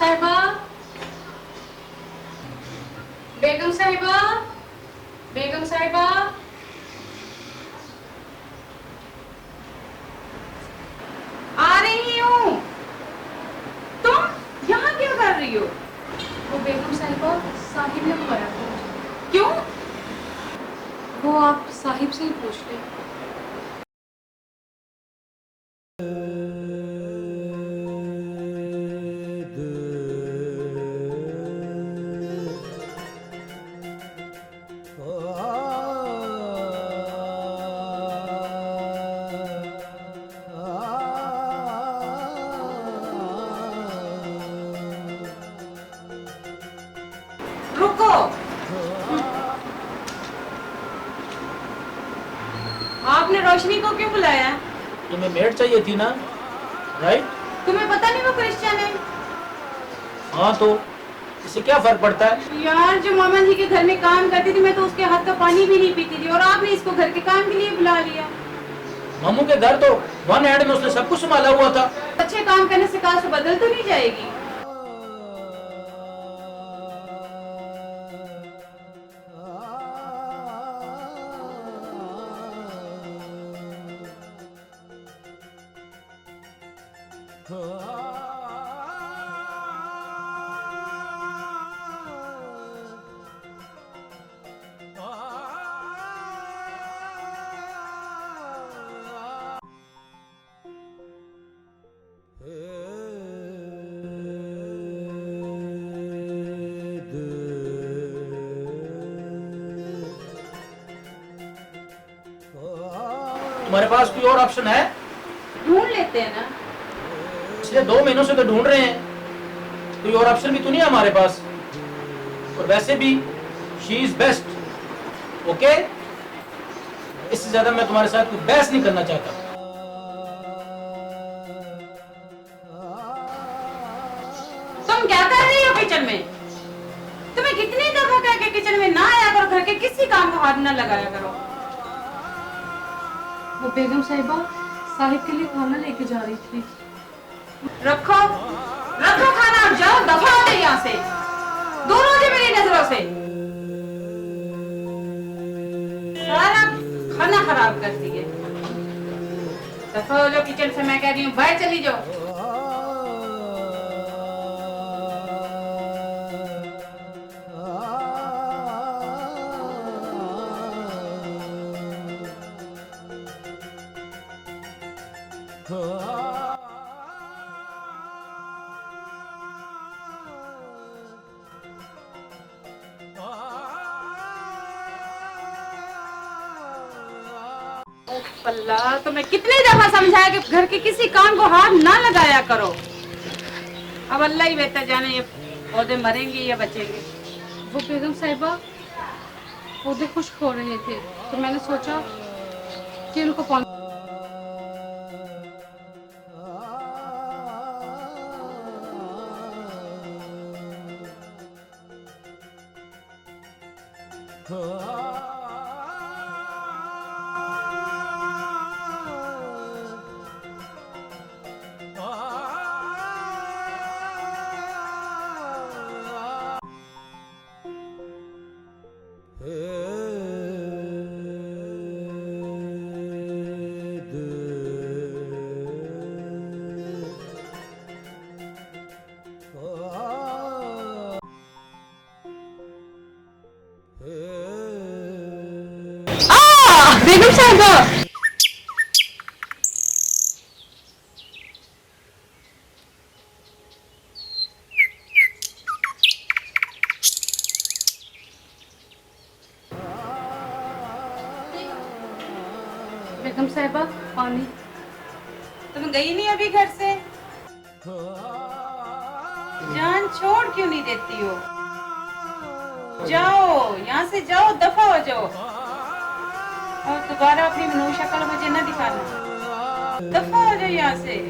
साहिबा, बेगम साहिबा, बेगम साहिबा। आ रही हूँ। तुम यहाँ क्या कर रही हो? वो बेगम साहिबा, साहिब ने बुलाया था मुझे। क्यों? वो आप साहिब से ही पूछ लें। रुको। आपने रोशनी को क्यों बुलाया? तुम्हें मेड चाहिए थी ना, राइट? तुम्हें पता नहीं वो क्रिश्चियन है? हाँ, तो इससे क्या फर्क पड़ता है? यार, जो मामा जी के घर में काम करती थी, मैं तो उसके हाथ का पानी भी नहीं पीती थी, और आपने इसको घर के काम के लिए बुला लिया। मामू के घर तो वन हैंड में उसने सब कुछ संभाला हुआ था। अच्छे काम करने से कास्ट बदल तो नहीं जाएगी? तुम्हारे पास कोई और ऑप्शन है? ढूंढ लेते हैं ना। पिछले 2 महीनों से तो ढूंढ रहे हैं, कोई और ऑप्शन भी तो नहीं है हमारे पास। और वैसे भी शी इज बेस्ट। ओके, इससे ज्यादा मैं तुम्हारे साथ कोई बहस नहीं करना चाहता। तुम क्या कर रही हो किचन में? तुम्हें कितनी दफा कहा कि किचन में ना आया करो, घर के किसी काम को हाथ न लगाया करो। वो बेगम साहिबा साहिब के लिए खाना लेके जा रही थी। रखो रखो खाना, और जाओ, दफा हो जाए यहाँ से, दूर हो जाए मेरी नजरों से। सारा खाना खराब कर दिए। दफा हो जाओ किचन से, मैं कह रही हूँ, बाहर चली जाओ। अल्लाह, तुम्हें कितनी दफा समझाया कि घर के किसी काम को हाथ ना लगाया करो। अब अल्लाह ही बेहतर जाने ये पौधे मरेंगे या बचेंगे। वो बेगम साहिबा पौधे खुश्क हो रहे थे, तो मैंने सोचा कि उनको पानी। बेगम साहिबा, बेगम साहिबा पानी। तुम गई नहीं अभी घर से? जान छोड़ क्यों नहीं देती हो? जाओ यहाँ से, जाओ, दफा हो जाओ, और दोबारा अपनी मनू शक्ल मुझे न दिखाना। दफा हो जाओ यहाँ से।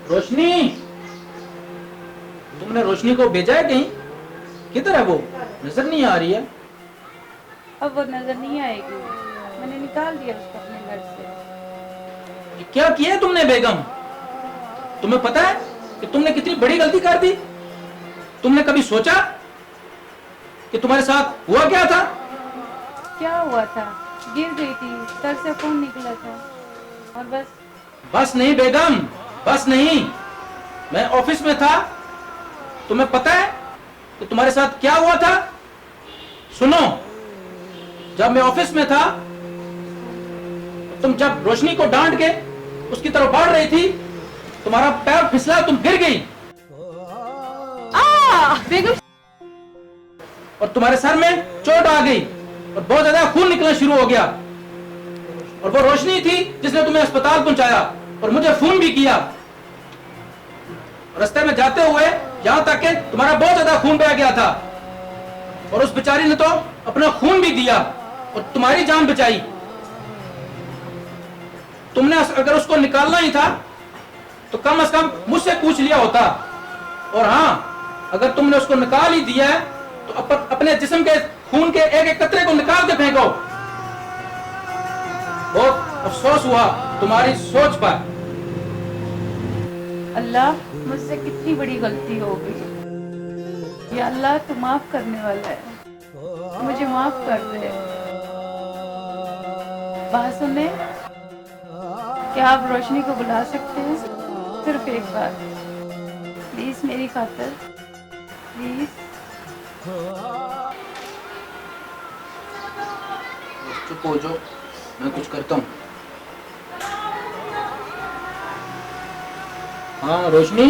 रोशनी, तुमने रोशनी को भेजा है कहीं? किधर है वो? नजर नहीं आ रही है। अब वो नजर नहीं आएगी, मैंने निकाल दिया उसको अपने घर से। क्या किया है तुमने बेगम? तुम्हें पता है कि तुमने कितनी बड़ी गलती कर दी? तुमने कभी सोचा कि तुम्हारे साथ हुआ क्या था? क्या हुआ था? गिर गई थी, सर से खून निकला था और बस। बस नहीं बेगम, बस नहीं। मैं ऑफिस में था, तुम्हें पता है कि तुम्हारे साथ क्या हुआ था? सुनो, जब मैं ऑफिस में था, तुम जब रोशनी को डांट के उसकी तरफ बढ़ रही थी, तुम्हारा पैर फिसला, तुम गिर गई बेगम, और तुम्हारे सर में चोट आ गई और बहुत ज्यादा खून निकलना शुरू हो गया। और वो रोशनी थी जिसने तुम्हें अस्पताल पहुंचाया और मुझे फोन भी किया। रास्ते में जाते हुए यहां तक कि तुम्हारा बहुत ज्यादा खून बह गया था और उस बेचारी ने तो अपना खून भी दिया और तुम्हारी जान बचाई। तुमने अगर उसको निकालना ही था तो कम से कम मुझसे पूछ लिया होता। और हाँ, अगर तुमने उसको निकाल ही दिया है तो अपने जिस्म के खून के एक एक कतरे को निकाल के फेंको। बहुत अफसोस हुआ तुम्हारी सोच पर। अल्लाह, मुझसे कितनी बड़ी गलती हो गई। या अल्लाह, तू माफ करने वाला है, मुझे माफ कर दे। बात सुने, क्या आप रोशनी को बुला सकते हैं? सिर्फ एक बार प्लीज, मेरी खातिर प्लीज। चुप हो जाओ, मैं कुछ करता हूँ। हाँ रोशनी,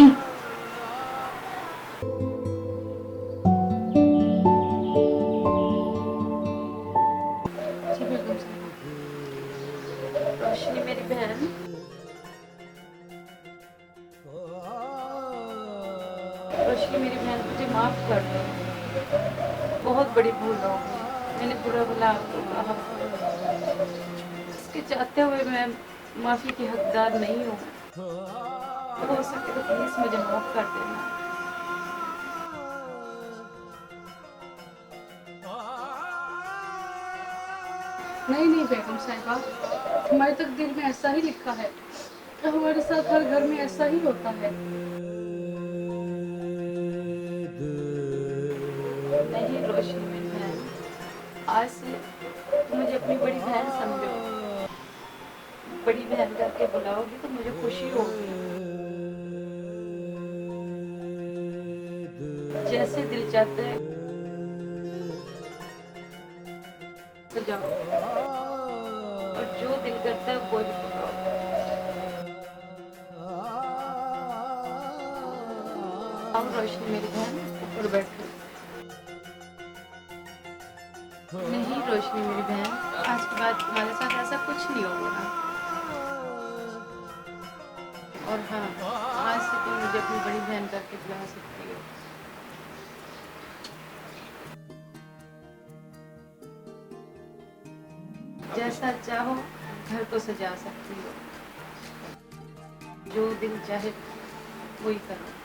जी बेगम साहब। रोशनी मेरी बहन, रोशनी मेरी बहन, मुझे माफ कर दो। बहुत बड़ी भूल हो गई, मैंने बुरा भला आपको कहा। इसके चाहते हुए मैं माफी की हकदार नहीं हूँ। हो सके तो प्लीज मुझे माफ कर देना। नहीं नहीं बेगम साहिबा, हमारे तकदीर में ऐसा ही लिखा है, हमारे साथ हर घर में ऐसा ही होता है। नहीं रोशनी मेरी बहन, आज से तुम मुझे अपनी बड़ी बहन समझो। बड़ी बहन करके बुलाओगी तो मुझे खुशी होगी। जैसे दिल चाहता है तो जाओ, और जो दिल करता है वो ही पकाओ। आओ रोशनी मेरी बहन, ऊपर बैठो। नहीं रोशनी मेरी बहन, आज के बाद तुम्हारे साथ ऐसा कुछ नहीं होगा। और हाँ, आज से तुम मुझे अपनी बड़ी बहन करके बुला सकती हो। जैसा चाहो घर को सजा सकती हो, जो दिल चाहे वही करो।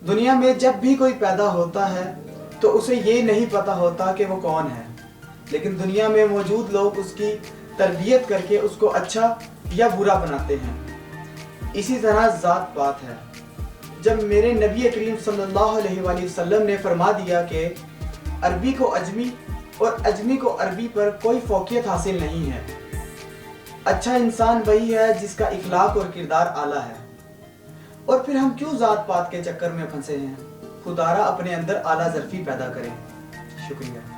दुनिया में जब भी कोई पैदा होता है तो उसे ये नहीं पता होता कि वो कौन है, लेकिन दुनिया में मौजूद लोग उसकी तरबियत करके उसको अच्छा या बुरा बनाते हैं। इसी तरह ज़ात पात है। जब मेरे नबी करीम सल्लल्लाहु अलैहि वसल्लम ने फरमा दिया कि अरबी को अजमी और अजमी को अरबी पर कोई फौकियत हासिल नहीं है। अच्छा इंसान वही है जिसका इखलाक और किरदार आला है। और फिर हम क्यों जात पात के चक्कर में फंसे हैं? खुदारा अपने अंदर आला ज़र्फी पैदा करें। शुक्रिया।